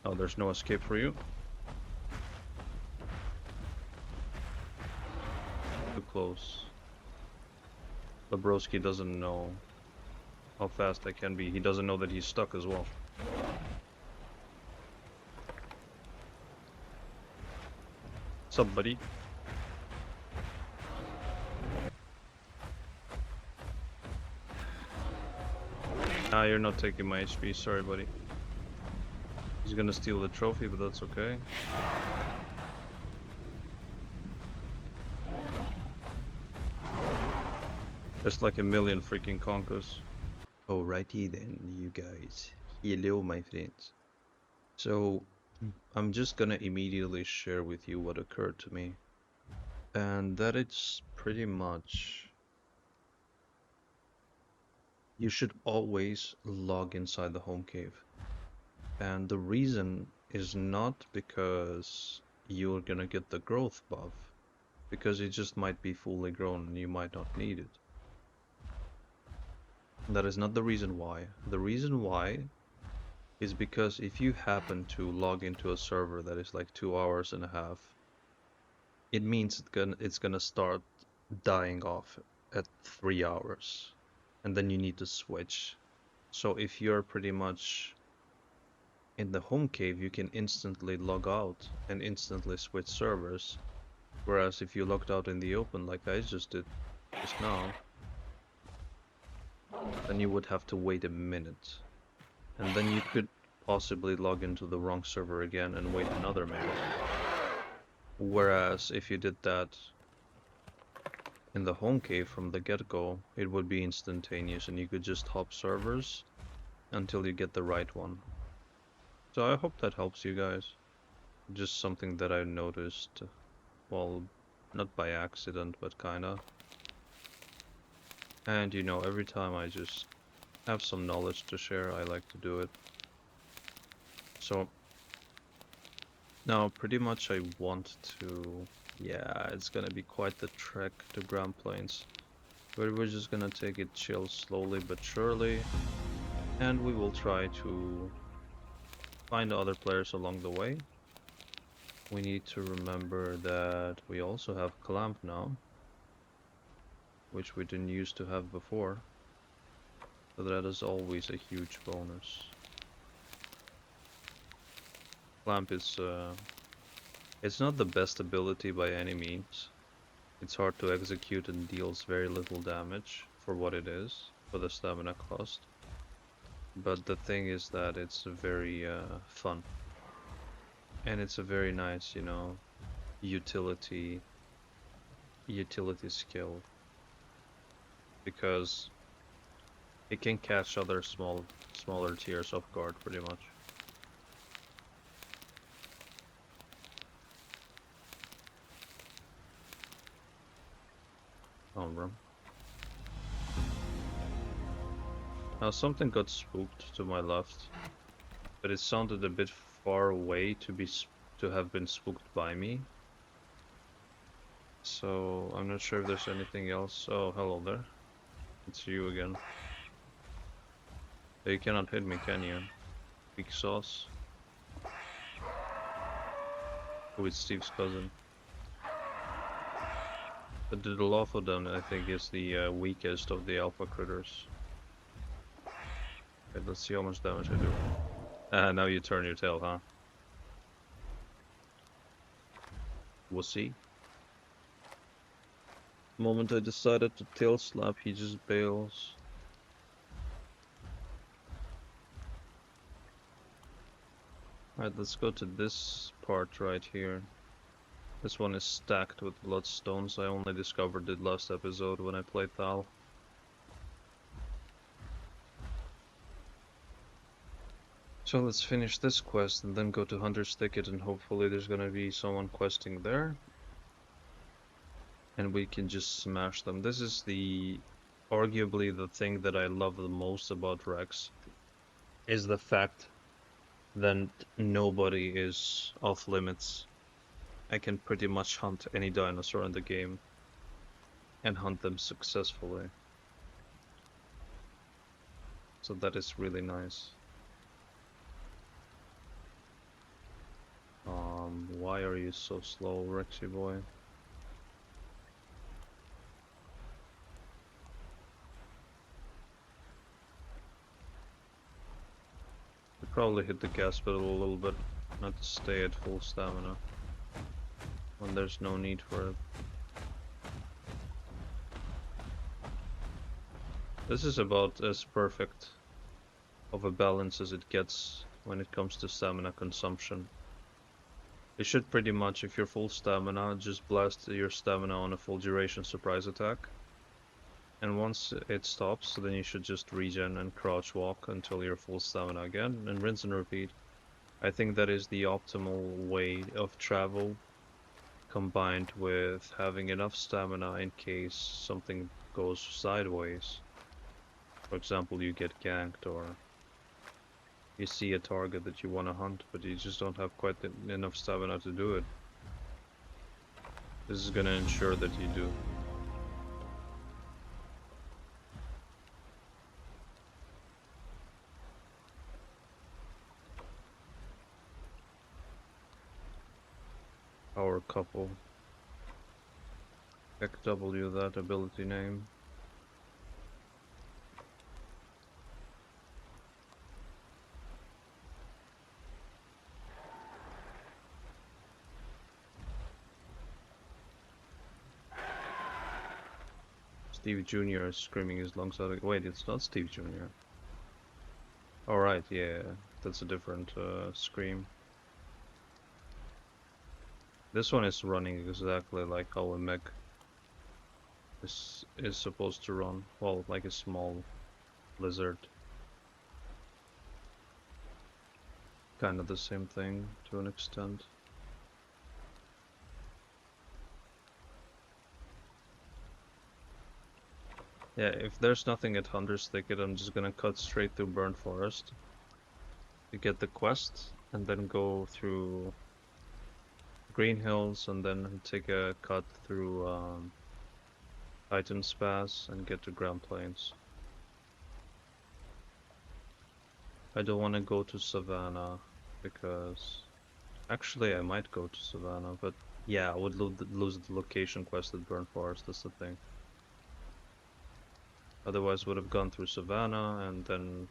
Oh, there's no escape for you. Too close. Labroski doesn't know how fast I can be. He doesn't know that he's stuck as well. What's up, buddy? Ah, you're not taking my HP. Sorry, buddy. He's gonna steal the trophy, but that's okay. There's like a million freaking Concas. Alrighty then, you guys. Hello, my friends. So, I'm just gonna immediately share with you what occurred to me. And that it's pretty much... You should always log inside the home cave. And the reason is not because you're gonna get the growth buff, because it just might be fully grown and you might not need it. That is not the reason why. The reason why is because if you happen to log into a server that is like 2 hours and a half, it means it's gonna start dying off at 3 hours, and then you need to switch. So if you're pretty much in the home cave, you can instantly log out and instantly switch servers. Whereas if you logged out in the open, like I just did just now, then you would have to wait a minute. And then you could possibly log into the wrong server again and wait another minute. Whereas if you did that in the home cave from the get-go, it would be instantaneous and you could just hop servers until you get the right one. So I hope that helps you guys. Just something that I noticed, well, not by accident, but kinda. And you know, every time I just have some knowledge to share, I like to do it. So now pretty much I want to, yeah, it's gonna be quite the trek to Grand Plains. But we're just gonna take it chill slowly but surely. And we will try to find other players along the way. We need to remember that we also have Clamp now, which we didn't used to have before. So that is always a huge bonus. Clamp is, it's not the best ability by any means. It's hard to execute and deals very little damage for what it is, for the stamina cost. But the thing is that it's very fun. And it's a very nice, you know, utility skill. Because it can catch other smaller tiers off guard pretty much. Oh, bro. Now something got spooked to my left, but it sounded a bit far away to have been spooked by me. So I'm not sure if there's anything else. Oh, hello there. It's you again. You cannot hit me, can you? Weak sauce. Who is Steve's cousin? But the Dilophodon, I think, is the weakest of the alpha critters. Okay, let's see how much damage I do. Now you turn your tail, huh? We'll see. The moment I decided to tail slap, he just bails. Alright, let's go to this part right here. This one is stacked with bloodstones. I only discovered it last episode when I played Thal. So let's finish this quest and then go to Hunter's Thicket, and hopefully there's gonna be someone questing there. And we can just smash them. This is arguably the thing that I love the most about Rex, is the fact that nobody is off limits. I can pretty much hunt any dinosaur in the game and hunt them successfully. So that is really nice. Why are you so slow, Rexy boy? You probably hit the gas pedal a little bit, not to stay at full stamina when there's no need for it. This is about as perfect of a balance as it gets when it comes to stamina consumption. You should pretty much, if you're full stamina, just blast your stamina on a full duration surprise attack. And once it stops, then you should just regen and crouch walk until you're full stamina again, and rinse and repeat. I think that is the optimal way of travel, combined with having enough stamina in case something goes sideways. For example, you get ganked or you see a target that you want to hunt, but you just don't have quite enough stamina to do it. This is gonna ensure that you do. Power couple. Check W that ability name. Steve Jr. is screaming his lungs out. Wait, it's not Steve Jr. Alright, yeah, that's a different scream. This one is running exactly like how a mech is supposed to run. Well, like a small lizard. Kind of the same thing to an extent. Yeah, if there's nothing at Hunter's Thicket, I'm just gonna cut straight through Burnt Forest to get the quest, and then go through Green Hills, and then take a cut through Titan's Pass and get to Grand Plains. I don't want to go to Savannah because actually I might go to Savannah, but yeah, I would lose the location quest at Burnt Forest. That's the thing. Otherwise, would have gone through Savannah and then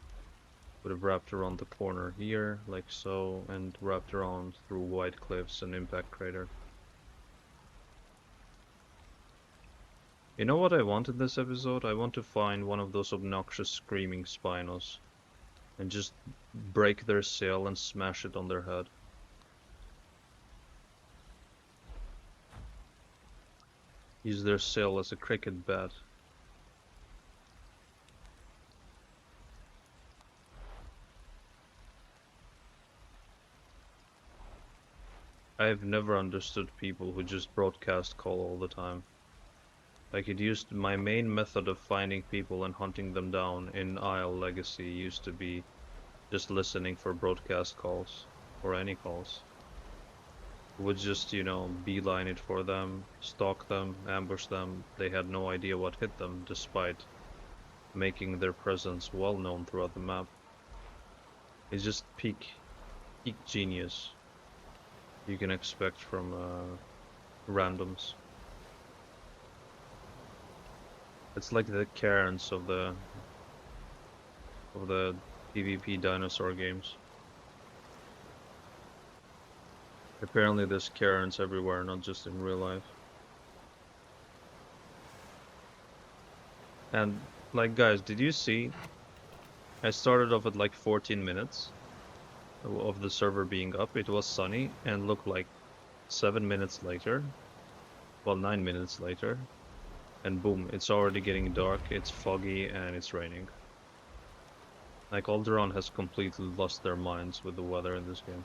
would have wrapped around the corner here, like so, and wrapped around through White Cliffs and Impact Crater. You know what I want in this episode? I want to find one of those obnoxious screaming Spinos and just break their sail and smash it on their head. Use their sail as a cricket bat. I've never understood people who just broadcast call all the time. Like, it used my main method of finding people and hunting them down in Isle Legacy used to be just listening for broadcast calls, or any calls. Would just, you know, beeline it for them, stalk them, ambush them. They had no idea what hit them, despite making their presence well known throughout the map. It's just peak genius you can expect from randoms. It's like the Karens of the PvP dinosaur games. Apparently there's Karens everywhere, not just in real life. And like, guys, did you see? I started off at like 14 minutes of the server being up. It was sunny, and look, like 7 minutes later, well, 9 minutes later, and boom, it's already getting dark, it's foggy, and it's raining. Like, Alderaan has completely lost their minds with the weather in this game.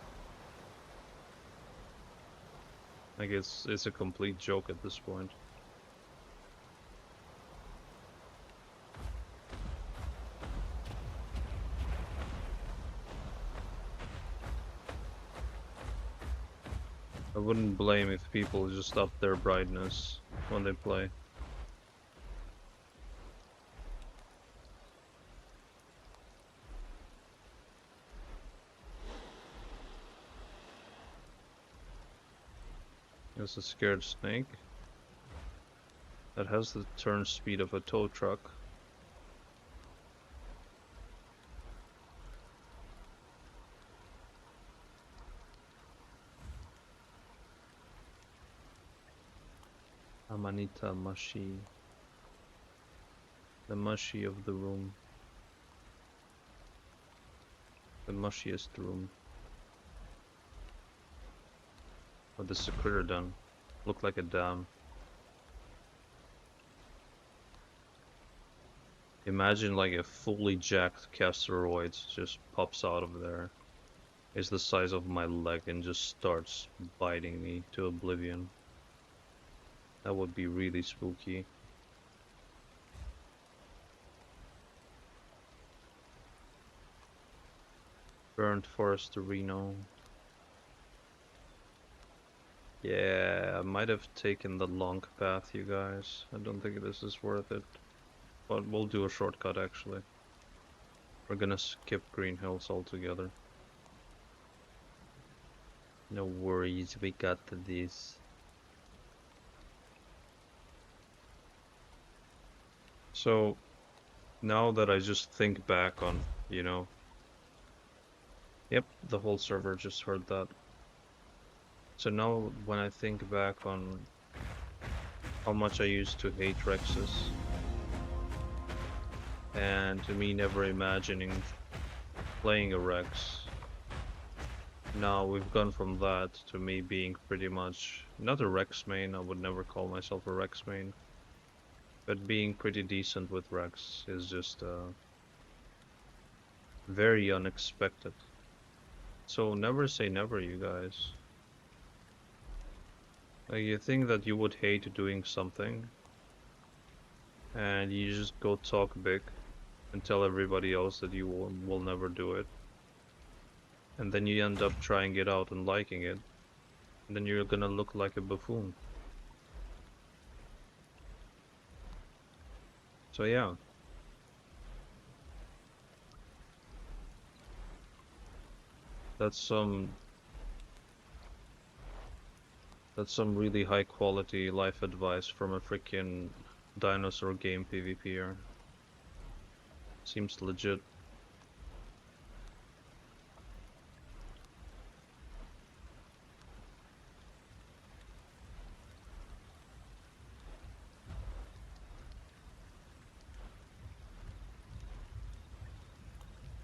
Like, it's a complete joke at this point. I wouldn't blame if people just up their brightness when they play. There's a scared snake that has the turn speed of a tow truck. Amanita Mashi. The mushy of the room. The mushiest room. What is the critter done? Look like a dam. Imagine like a fully jacked Casteroid just pops out of there. Is the size of my leg and just starts biting me to oblivion. That would be really spooky. Burnt forest Reno. Yeah, I might have taken the long path, you guys. I don't think this is worth it. But we'll do a shortcut actually. We're gonna skip Green Hills altogether. No worries, we got this. So, now that I just think back on, you know... Yep, the whole server just heard that. So now when I think back on how much I used to hate Rexes, and to me never imagining playing a Rex, now we've gone from that to me being pretty much not a Rex main. I would never call myself a Rex main, but being pretty decent with Rex is just very unexpected. So never say never, you guys. Like, you think that you would hate doing something, and you just go talk big and tell everybody else that you will never do it. And then you end up trying it out and liking it. And then you're gonna look like a buffoon. So yeah. That's some really high quality life advice from a freaking dinosaur game PvPer. Seems legit.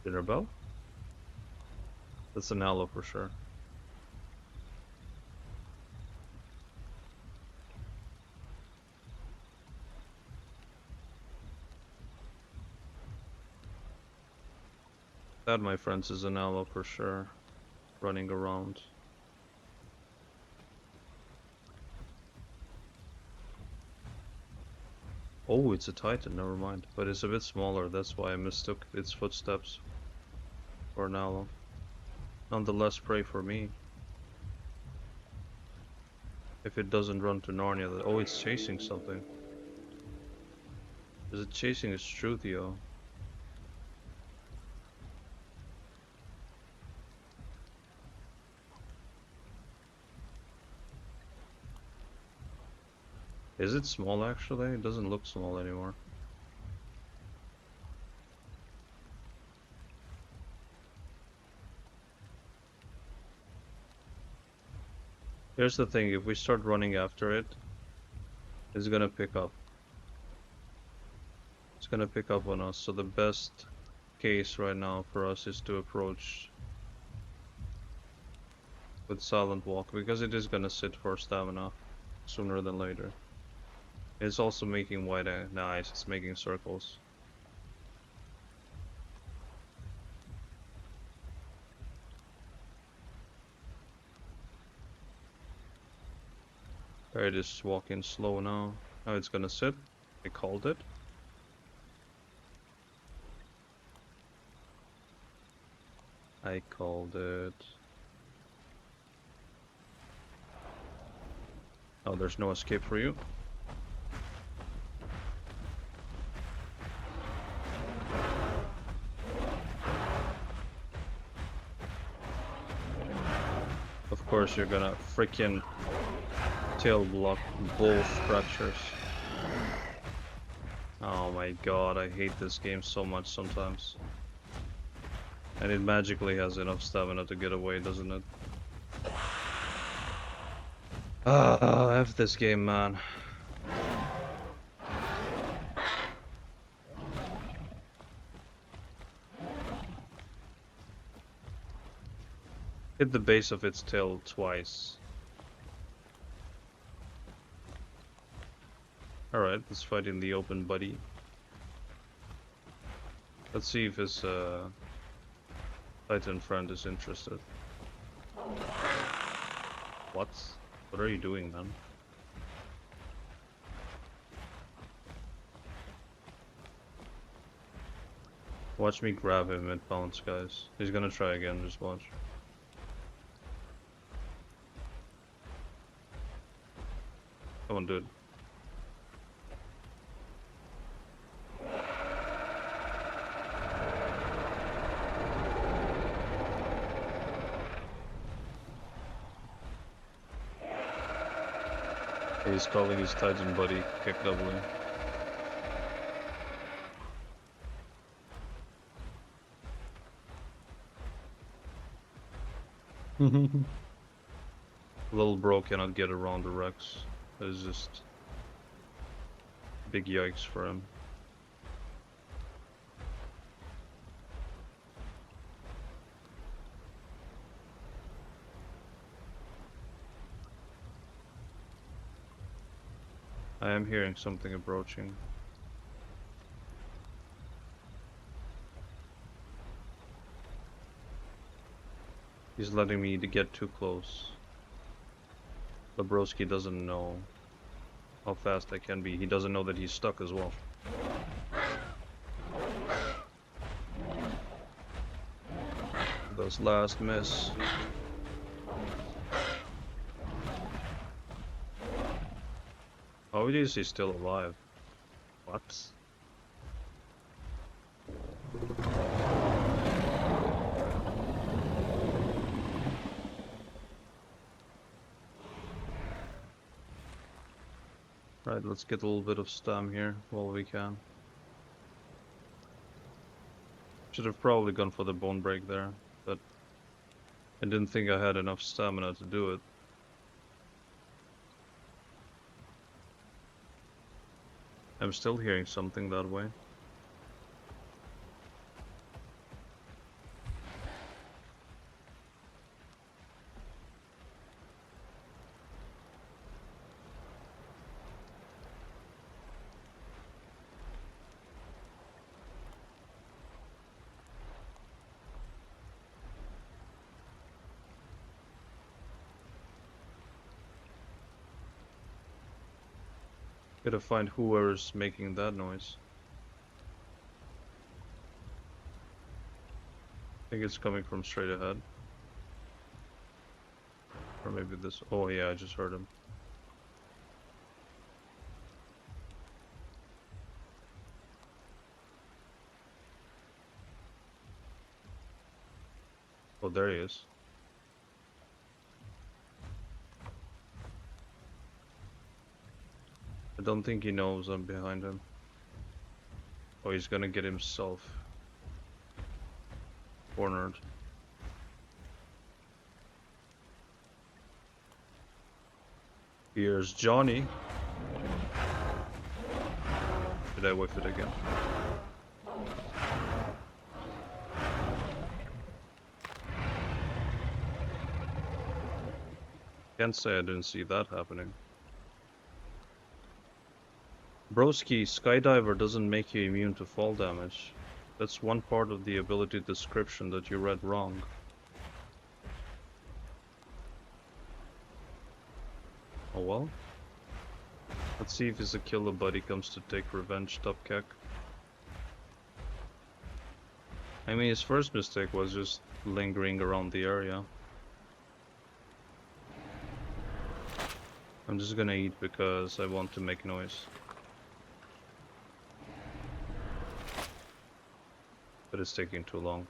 Dinner bell? That's an aloe for sure. That, my friends, is an aloe for sure. Running around. Oh, it's a titan, never mind. But it's a bit smaller, that's why I mistook its footsteps for an aloe. Nonetheless, pray for me. If it doesn't run to Narnia, oh, it's chasing something. Is it chasing a Struthio? Is it small actually? It doesn't look small anymore. Here's the thing, if we start running after it, it's gonna pick up. It's gonna pick up on us, so the best case right now for us is to approach with Silent Walk, because it is gonna sit for stamina sooner than later. It's also making white eye. Nice, it's making circles. There it is, walking slow now. Now it's gonna sit. I called it. I called it. Oh, there's no escape for you. Of course you're gonna freaking tail block both fractures. Oh my god, I hate this game so much sometimes. And it magically has enough stamina to get away, doesn't it? Ah, F this game, man. Hit the base of its tail twice. Alright, let's fight in the open, buddy. Let's see if his Titan friend is interested. What? What are you doing, man? Watch me grab him and bounce, guys. He's gonna try again, just watch. Come on, dude. He's calling his Titan buddy, kick W. Little bro cannot get around the Rex. That is just big yikes for him. I am hearing something approaching. He's letting me to get too close. Labroski doesn't know how fast I can be. He doesn't know that he's stuck as well. Those last miss. How is he still alive? What? Right, let's get a little bit of stam here while we can. Should have probably gone for the bone break there, but I didn't think I had enough stamina to do it. I'm still hearing something that way. Gotta find whoever's making that noise. I think it's coming from straight ahead. Or maybe this. Oh yeah, I just heard him. Oh, there he is. I don't think he knows I'm behind him. Oh, he's gonna get himself cornered. Here's Johnny. Did I whiff it again? Can't say I didn't see that happening. Broski, Skydiver doesn't make you immune to fall damage. That's one part of the ability description that you read wrong. Oh well. Let's see if his Aquila buddy comes to take revenge, Top Keck. I mean, his first mistake was just lingering around the area. I'm just gonna eat because I want to make noise. But it's taking too long.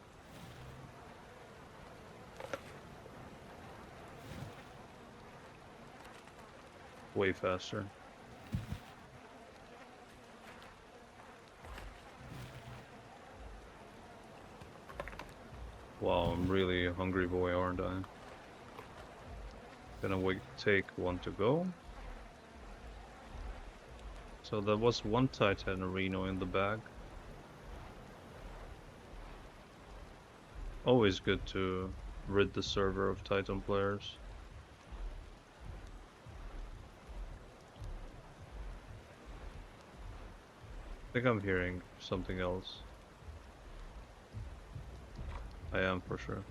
way faster. Wow, I'm really a hungry boy, aren't I? Gonna wait, take one to go. So there was one Titan Reno in the bag. Always good to rid the server of Titan players. I think I'm hearing something else. I am for sure.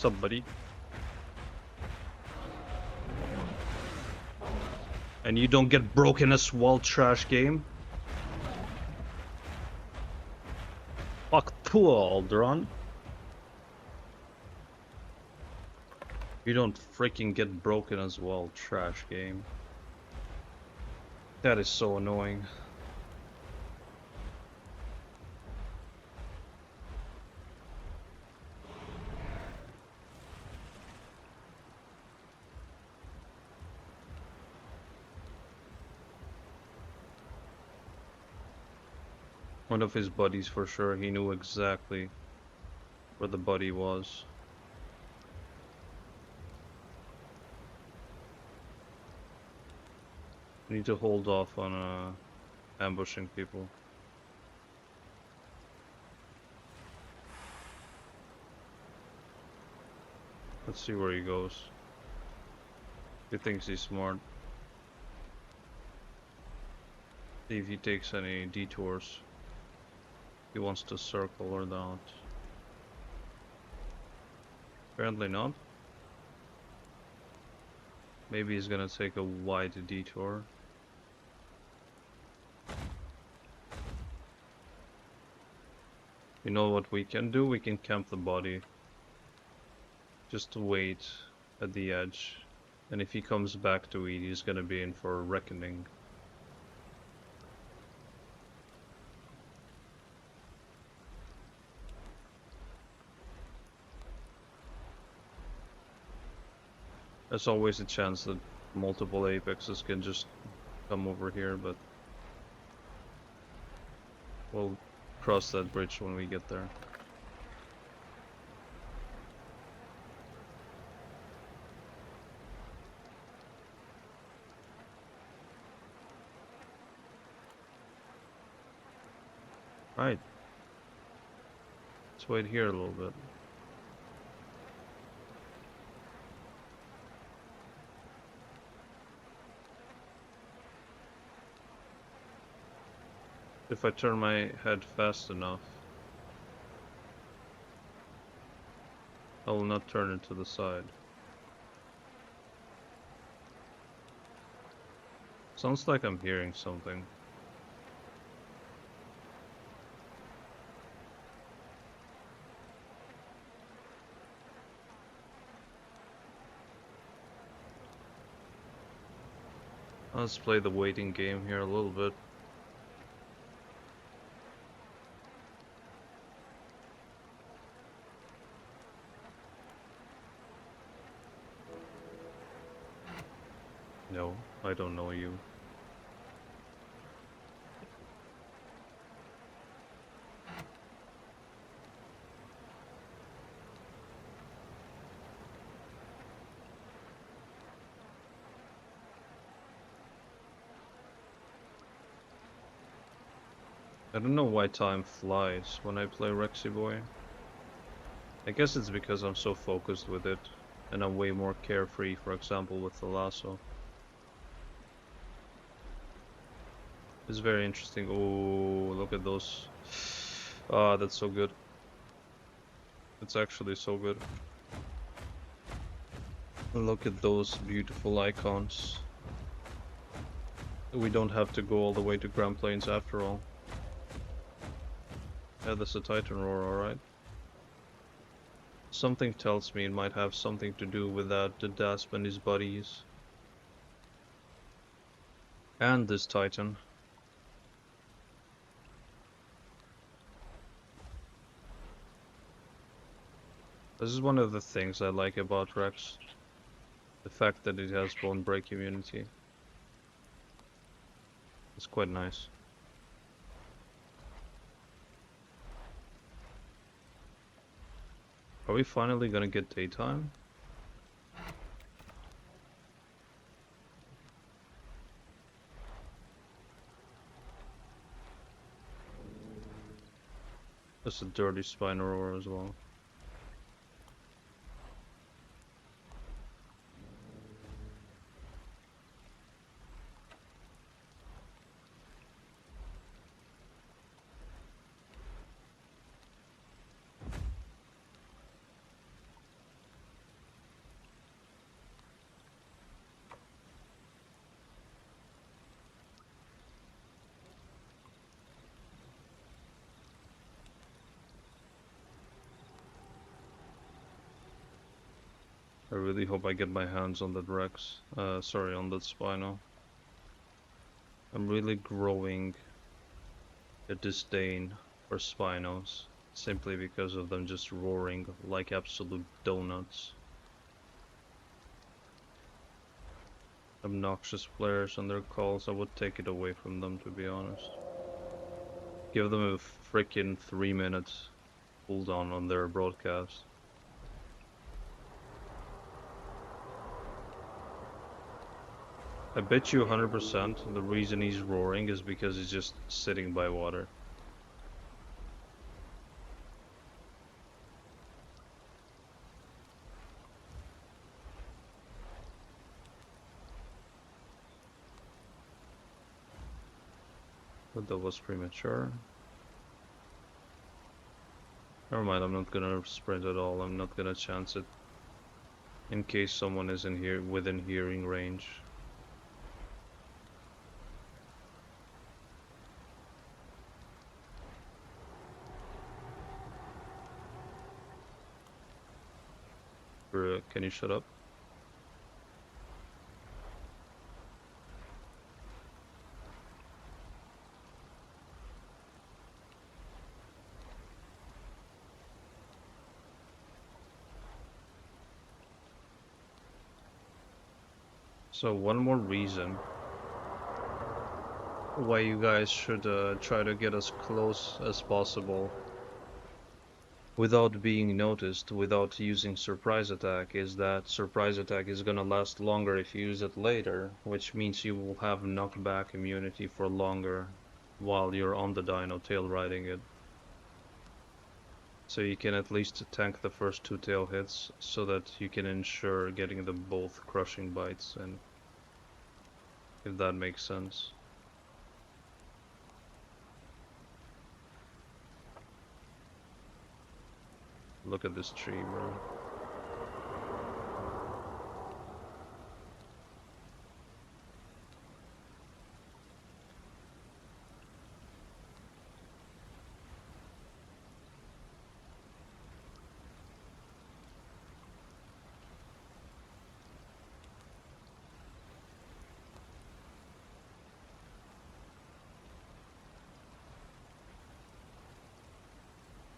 What's up, buddy? And you don't get broken as well, trash game. Fuck pool, Aldron. You don't freaking get broken as well, trash game. That is so annoying. One of his buddies for sure, he knew exactly where the buddy was. We need to hold off on ambushing people. Let's see where he goes. He thinks he's smart. See if he takes any detours. He wants to circle or not. Apparently not. Maybe he's gonna take a wide detour. You know what we can do? We can camp the body. Just wait at the edge. And if he comes back to eat, he's gonna be in for a reckoning. There's always a chance that multiple apexes can just come over here, but we'll cross that bridge when we get there. Right. Let's wait here a little bit. If I turn my head fast enough, I will not turn it to the side. Sounds like I'm hearing something. Let's play the waiting game here a little bit. No, I don't know you. I don't know why time flies when I play Rexy Boy. I guess it's because I'm so focused with it, and I'm way more carefree, for example, with the lasso. It's very interesting. Oh, look at those. Ah, that's so good. It's actually so good. Look at those beautiful icons. We don't have to go all the way to Grand Plains after all. Yeah, that's a Titan roar, alright. Something tells me it might have something to do with that, the Dasp and his buddies. And this Titan. This is one of the things I like about Rex. The fact that it has bone break immunity. It's quite nice. Are we finally gonna get daytime? That's a dirty spine roar as well. I really hope I get my hands on that Rex. Sorry, on that Spino. I'm really growing a disdain for Spinos, simply because of them just roaring like absolute donuts. Obnoxious players and their calls, I would take it away from them, to be honest. Give them a freaking 3 minutes cooldown on their broadcast. I bet you 100% the reason he's roaring is because he's just sitting by water. But that was premature. Never mind, I'm not gonna sprint at all. I'm not gonna chance it. In case someone is in here within hearing range. Bruh, can you shut up? So one more reason why you guys should try to get as close as possible without being noticed, without using surprise attack, is that surprise attack is gonna last longer if you use it later, which means you will have knockback immunity for longer while you're on the dino tail riding it. So you can at least tank the first 2 tail hits so that you can ensure getting them both crushing bites, and if that makes sense. Look at this tree, bro.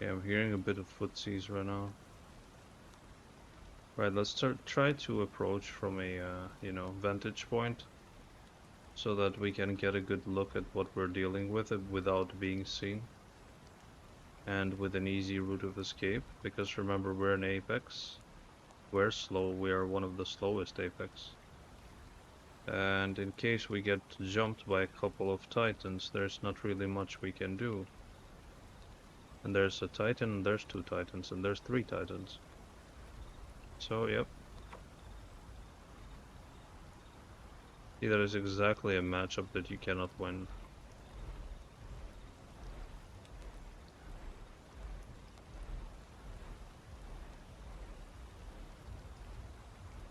Yeah, I'm hearing a bit of footsies right now. Right, let's try to approach from a, vantage point so that we can get a good look at what we're dealing with without being seen. And with an easy route of escape, because remember, we're an apex. We're slow, we are one of the slowest apex. And in case we get jumped by a couple of titans, there's not really much we can do. And there's a titan, and there's 2 titans, and there's 3 titans. So, yep. See, that is exactly a matchup that you cannot win.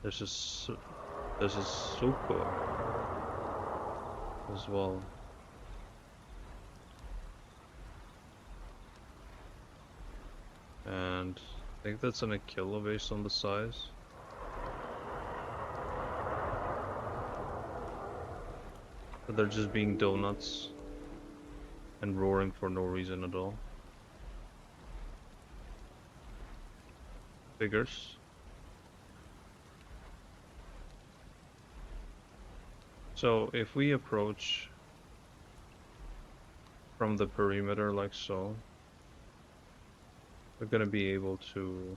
There's there's a Suko as well. And I think that's an Aquila based on the size. But they're just being donuts and roaring for no reason at all. Figures. So if we approach from the perimeter like so, we're gonna be able to...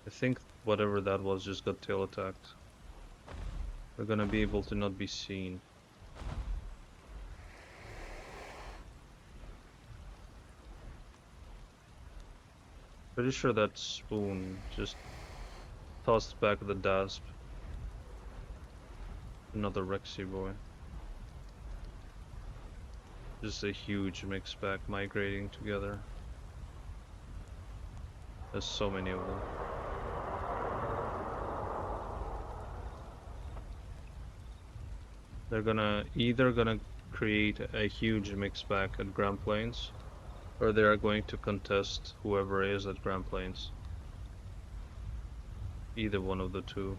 I think whatever that was just got tail attacked. We're gonna be able to not be seen. Pretty sure that spoon just tossed back the Dasp. Another Rexy boy. Just a huge mix pack migrating together. There's so many of them. They're either gonna create a huge mix pack at Grand Plains, or they are going to contest whoever is at Grand Plains. Either one of the two.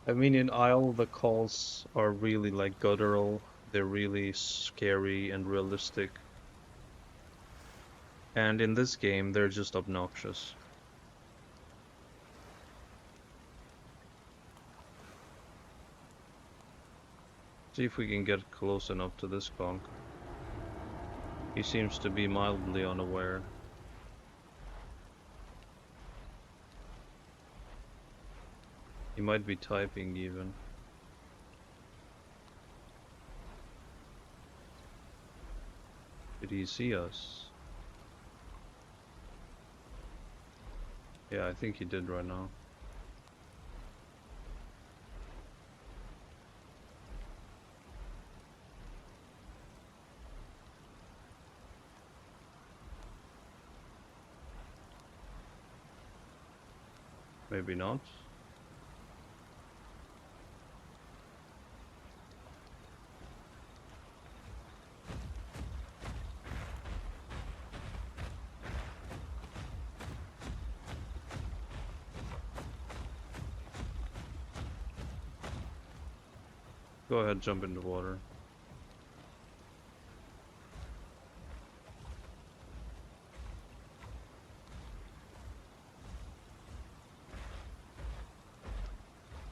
I mean, in Isle, the calls are really like guttural. They're really scary and realistic. And in this game, they're just obnoxious. See if we can get close enough to this conch. He seems to be mildly unaware. He might be typing even. Did he see us? Yeah, I think he did right now. Maybe not. Go ahead, jump in the water.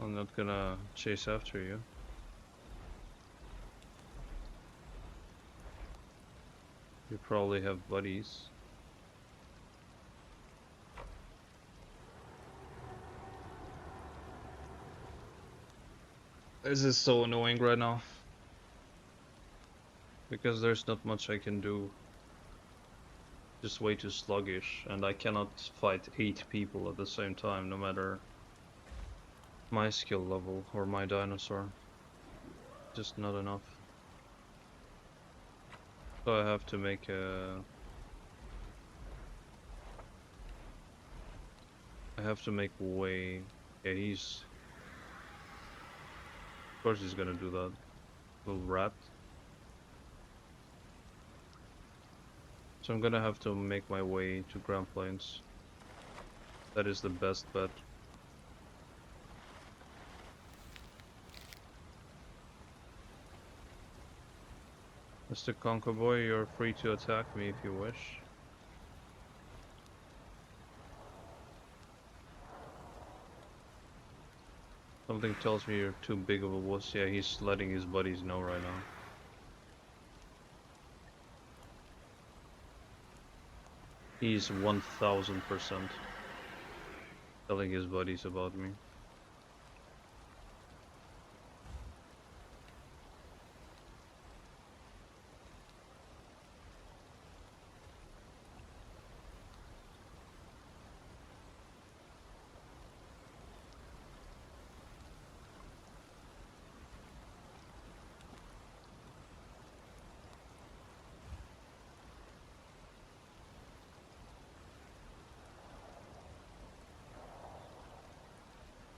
I'm not gonna chase after you. You probably have buddies. This is so annoying right now. Because there's not much I can do. Just way too sluggish, and I cannot fight 8 people at the same time, no matter my skill level or my dinosaur. Just not enough. So I have to make a... I have to make way. Yeah, he's... Of course he's gonna do that. Little rat. So I'm gonna have to make my way to Grand Plains. That is the best bet. Mr. Conca boy, you're free to attack me if you wish. Something tells me you're too big of a wuss. Yeah, he's letting his buddies know right now. He's 1000% telling his buddies about me.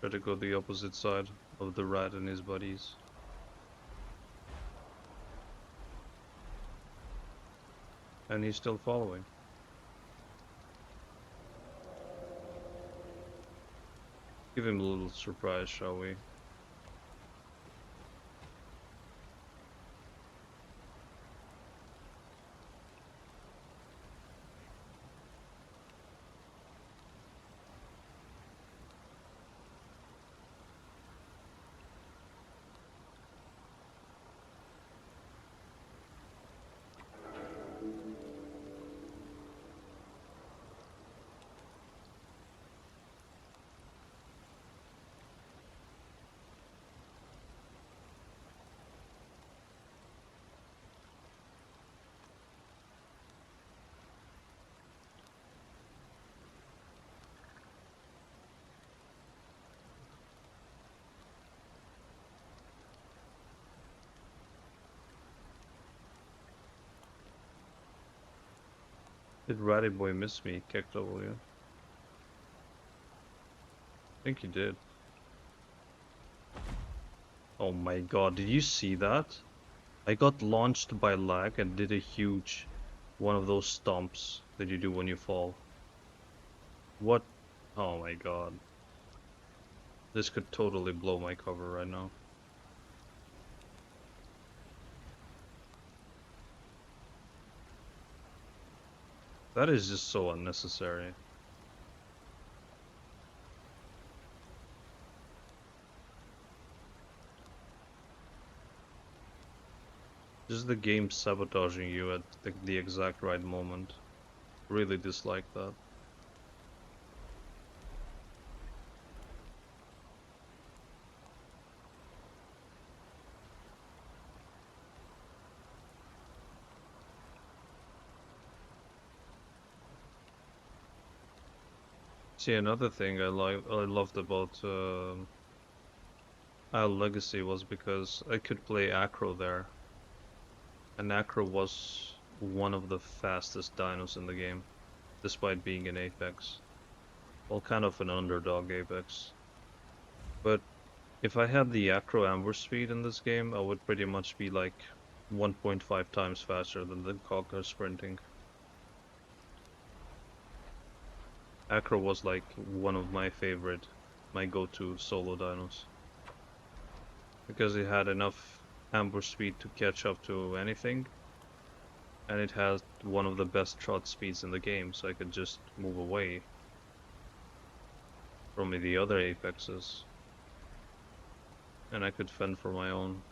Try to go the opposite side of the rat and his buddies. And he's still following. Give him a little surprise, shall we? Did Ratty Boy miss me, KW? I think he did. Oh my god, did you see that? I got launched by lag and did a huge one of those stomps that you do when you fall. What? Oh my god. This could totally blow my cover right now. That is just so unnecessary. Just the game sabotaging you at the exact right moment. Really dislike that. See, another thing I loved about Isle Legacy was because I could play Acro there. And Acro was one of the fastest dinos in the game, despite being an Apex. Well, kind of an underdog Apex. But if I had the Acro ambush speed in this game, I would pretty much be like 1.5 times faster than the Conca sprinting. Acro was like one of my go-to solo dinos. Because it had enough ambush speed to catch up to anything. And it has one of the best trot speeds in the game, so I could just move away from the other Apexes. And I could fend for my own.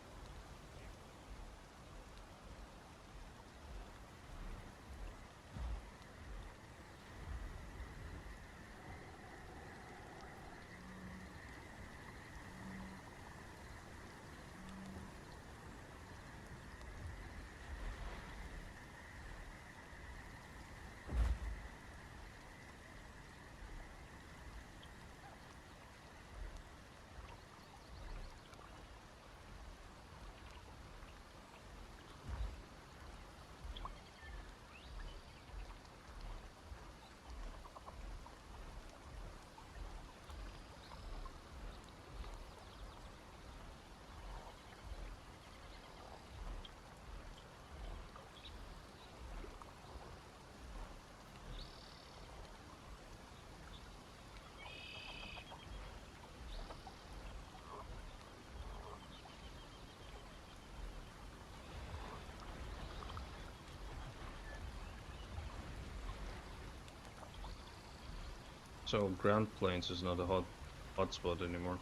So Grand Plains is not a hotspot anymore.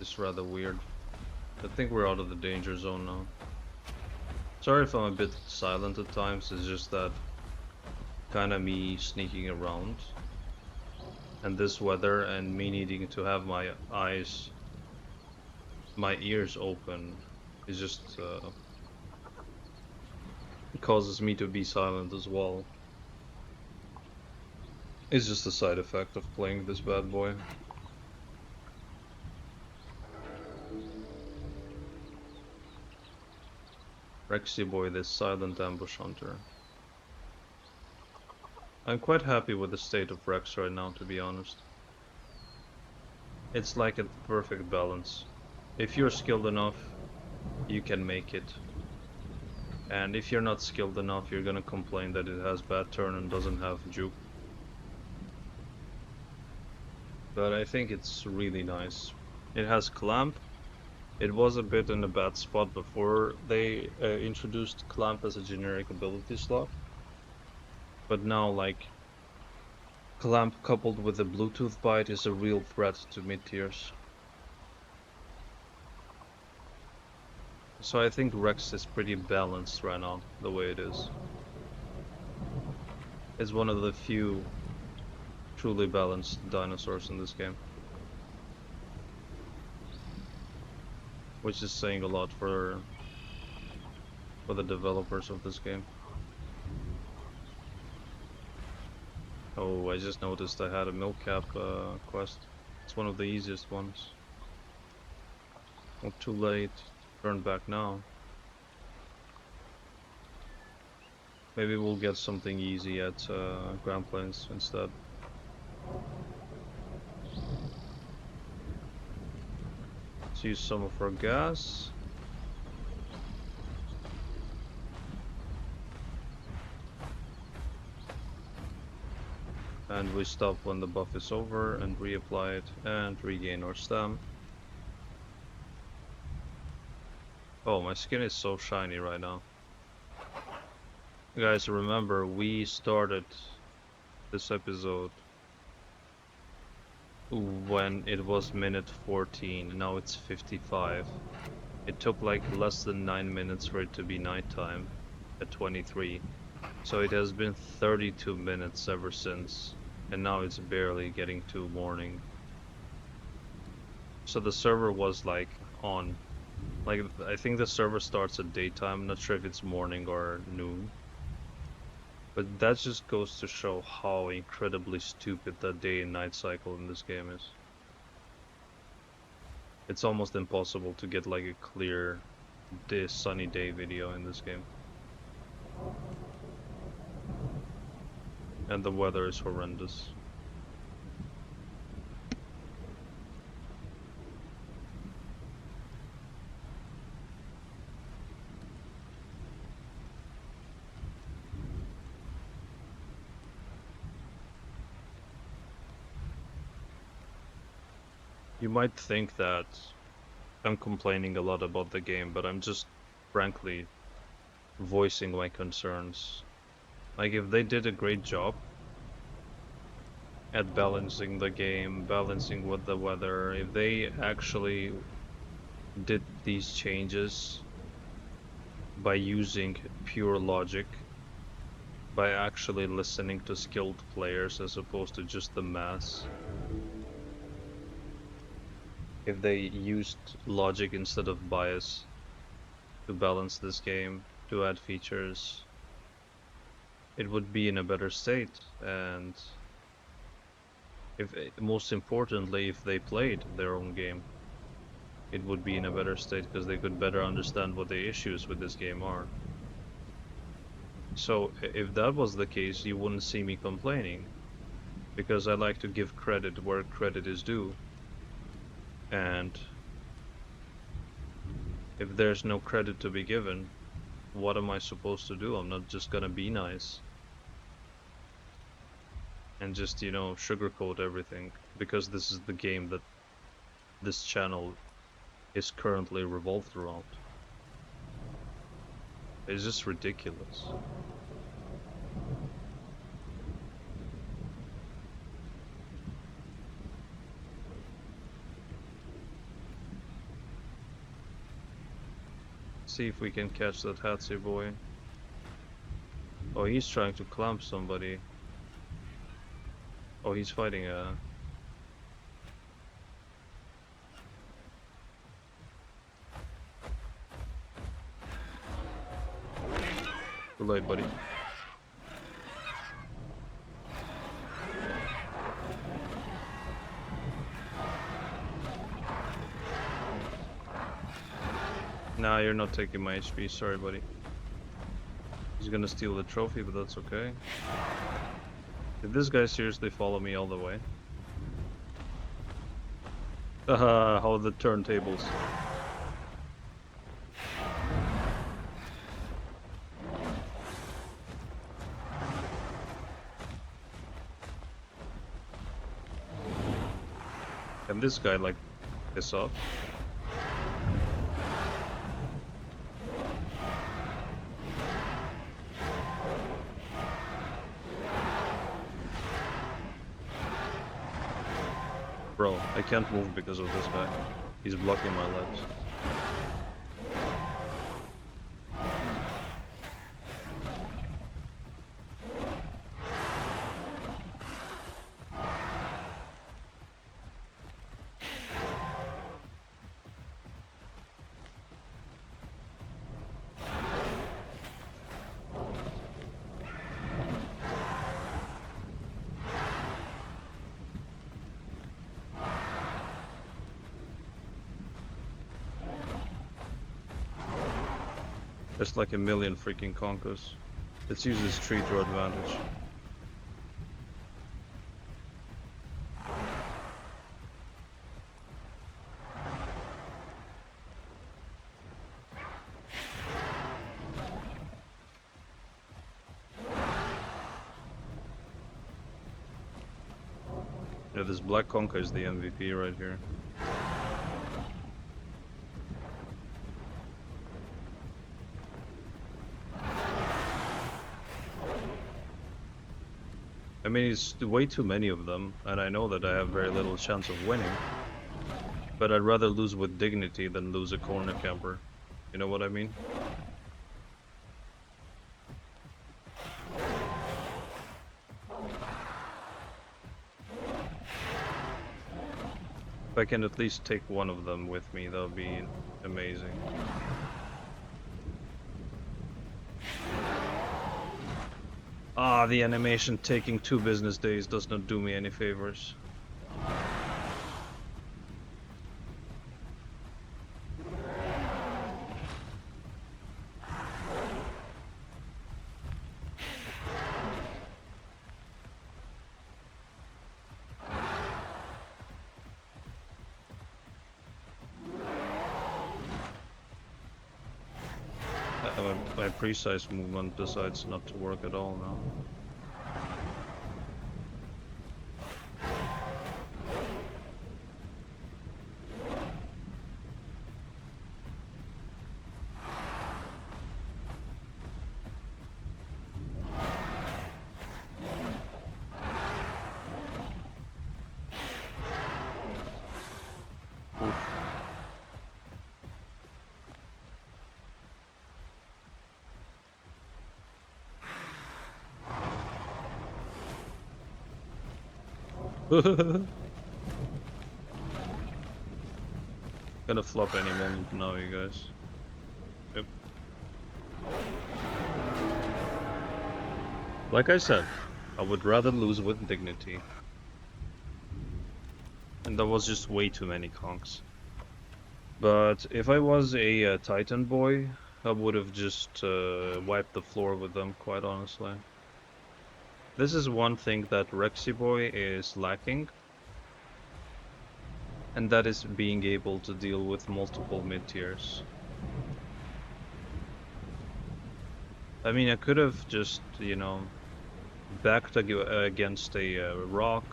It's rather weird. I think we're out of the danger zone now. Sorry if I'm a bit silent at times, it's just that kinda me sneaking around. And this weather and me needing to have my ears open is just causes me to be silent as well. It's just a side effect of playing this bad boy. Rexy boy, this silent ambush hunter. I'm quite happy with the state of Rex right now, to be honest. It's like a perfect balance. If you're skilled enough, you can make it. And if you're not skilled enough, you're gonna complain that it has bad turn and doesn't have juke. But I think it's really nice. It has clamp. It was a bit in a bad spot before they introduced clamp as a generic ability slot. But now, like, clamp coupled with a Bluetooth bite is a real threat to mid tiers. So I think Rex is pretty balanced right now, the way it is. It's one of the few truly balanced dinosaurs in this game. Which is saying a lot for the developers of this game. Oh, I just noticed I had a milk cap quest. It's one of the easiest ones. Not too late. Turn back now. Maybe we'll get something easy at Grand Plains instead. Let's use some of our gas. And we stop when the buff is over and reapply it and regain our stam. Oh, my skin is so shiny right now. Guys, remember, we started this episode when it was minute 14, now it's 55. It took like less than 9 minutes for it to be nighttime at 23. So it has been 32 minutes ever since, and now it's barely getting to morning. So the server was like on. Like, I think the server starts at daytime, I'm not sure if it's morning or noon. But that just goes to show how incredibly stupid that day and night cycle in this game is. It's almost impossible to get like a clear sunny day video in this game. And the weather is horrendous. You might think that I'm complaining a lot about the game, but I'm just frankly voicing my concerns. Like, if they did a great job at balancing the game, balancing with the weather, if they actually did these changes by using pure logic, by actually listening to skilled players as opposed to just the mass, if they used logic instead of bias to balance this game, to add features, it would be in a better state. And if, most importantly, if they played their own game, it would be in a better state because they could better understand what the issues with this game are. So if that was the case, you wouldn't see me complaining, because I like to give credit where credit is due. And if there's no credit to be given, what am I supposed to do? I'm not just gonna be nice and just, you know, sugarcoat everything, because this is the game that this channel is currently revolved around. It's just ridiculous. See if we can catch that Hatsi boy. Oh, he's trying to clamp somebody. Oh, he's fighting a... Too late, buddy. Nah, you're not taking my HP, sorry buddy. He's gonna steal the trophy, but that's okay. Did this guy seriously follow me all the way? How the turntables. Can this guy like piss off? Bro, I can't move because of this guy. He's blocking my legs. There's like a million freaking Concas. Let's use this tree to our advantage. Yeah, this black Conca is the MVP right here. I mean, it's way too many of them, and I know that I have very little chance of winning. But I'd rather lose with dignity than lose a corner camper. You know what I mean? If I can at least take one of them with me, that would be amazing. Ah, the animation taking 2 business days does not do me any favors. My precise movement decides not to work at all now. Gonna flop any moment now, you guys. Yep. Like I said, I would rather lose with dignity. And that was just way too many conks. But if I was a Titan boy, I would have just wiped the floor with them, quite honestly. This is one thing that Rexy boy is lacking. And that is being able to deal with multiple mid-tiers. I mean, I could have just, you know, backed against a rock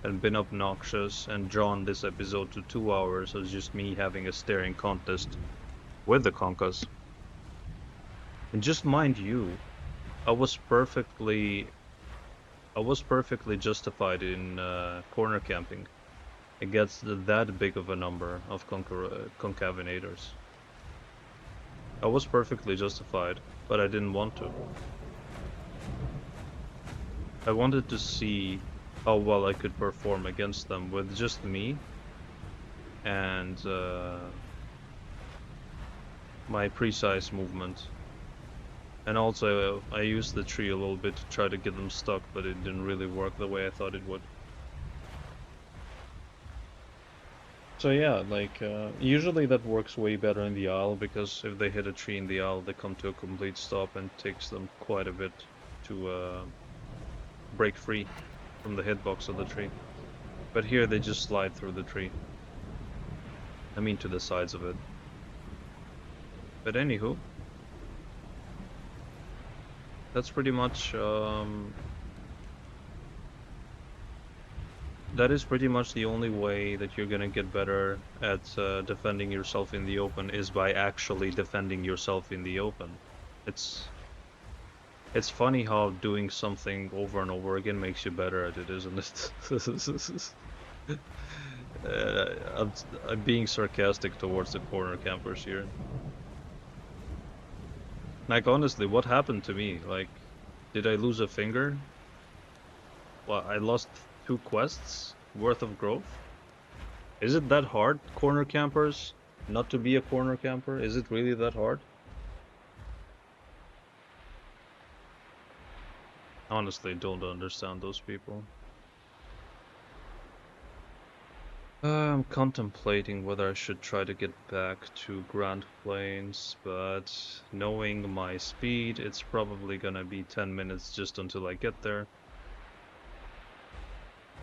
and been obnoxious and drawn this episode to 2 hours as just me having a staring contest with the Concas. And just mind you, I was perfectly justified in corner camping against that big of a number of concavenators. I was perfectly justified, but I didn't want to. I wanted to see how well I could perform against them with just me and my precise movement. And also I used the tree a little bit to try to get them stuck, but it didn't really work the way I thought it would. So yeah, like usually that works way better in the isle, because if they hit a tree in the isle, they come to a complete stop and it takes them quite a bit to break free from the hitbox of the tree. But here they just slide through the tree. I mean to the sides of it. But anywho, that's pretty much that is pretty much the only way that you're gonna get better at defending yourself in the open is by actually defending yourself in the open. It's it's funny how doing something over and over again makes you better at it, isn't it? I'm being sarcastic towards the corner campers here. Like honestly, what happened to me? Like, did I lose a finger? Well, I lost 2 quests worth of growth. Is it that hard, corner campers, not to be a corner camper? Is it really that hard? Honestly, don't understand those people. I'm contemplating whether I should try to get back to Grand Plains, but knowing my speed, it's probably gonna be 10 minutes just until I get there.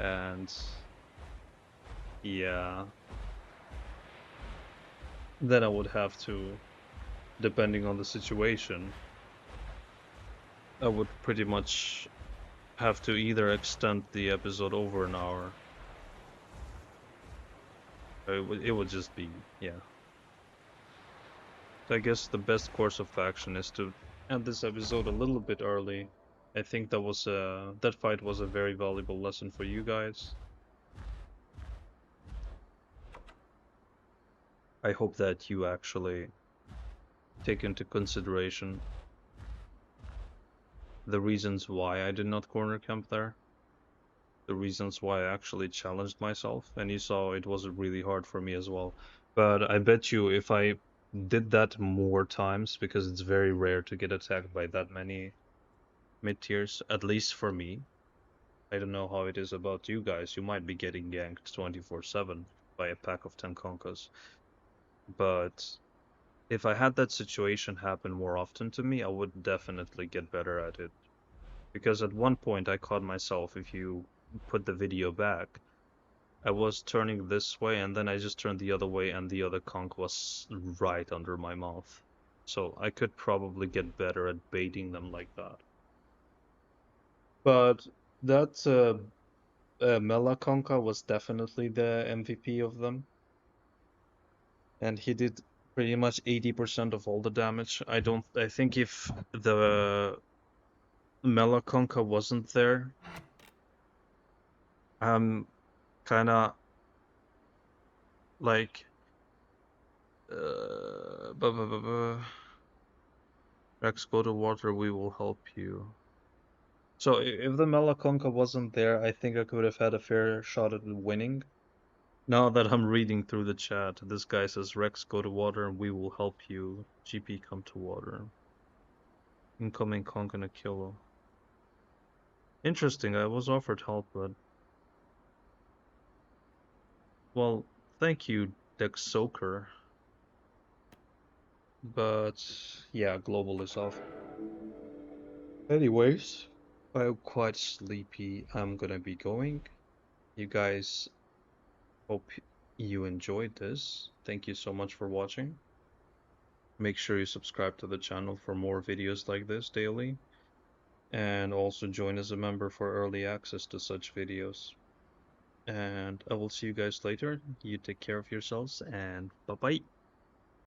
And yeah, then I would have to, depending on the situation, I would pretty much have to either extend the episode over an hour. It would just be, yeah. So I guess the best course of action is to end this episode a little bit early. I think that fight was a very valuable lesson for you guys. I hope that you actually take into consideration the reasons why I did not corner camp there, the reasons why I actually challenged myself, and you saw it was really hard for me as well. But I bet you if I did that more times, because it's very rare to get attacked by that many mid-tiers, at least for me. I don't know how it is about you guys. You might be getting ganked 24/7 by a pack of 10 Conkas. But if I had that situation happen more often to me, I would definitely get better at it. Because at one point I caught myself, if you put the video back, I was turning this way and then I just turned the other way and the other conch was right under my mouth. So I could probably get better at baiting them like that. But that Mela Conca was definitely the MVP of them. And he did pretty much 80% of all the damage. I think if the Mela Conca wasn't there, I'm kinda like Rex, go to water, we will help you. So if the Malaconca wasn't there, I think I could have had a fair shot at winning. Now that I'm reading through the chat, this guy says, Rex, go to water and we will help you. GP, come to water. Incoming conch and a kilo. Interesting, I was offered help, but... Well, thank you, Dex Soaker. But, yeah, global is off. Anyways, I'm quite sleepy. I'm gonna be going. You guys, hope you enjoyed this. Thank you so much for watching. Make sure you subscribe to the channel for more videos like this daily, and also join as a member for early access to such videos. And I will see you guys later. You take care of yourselves, and bye-bye.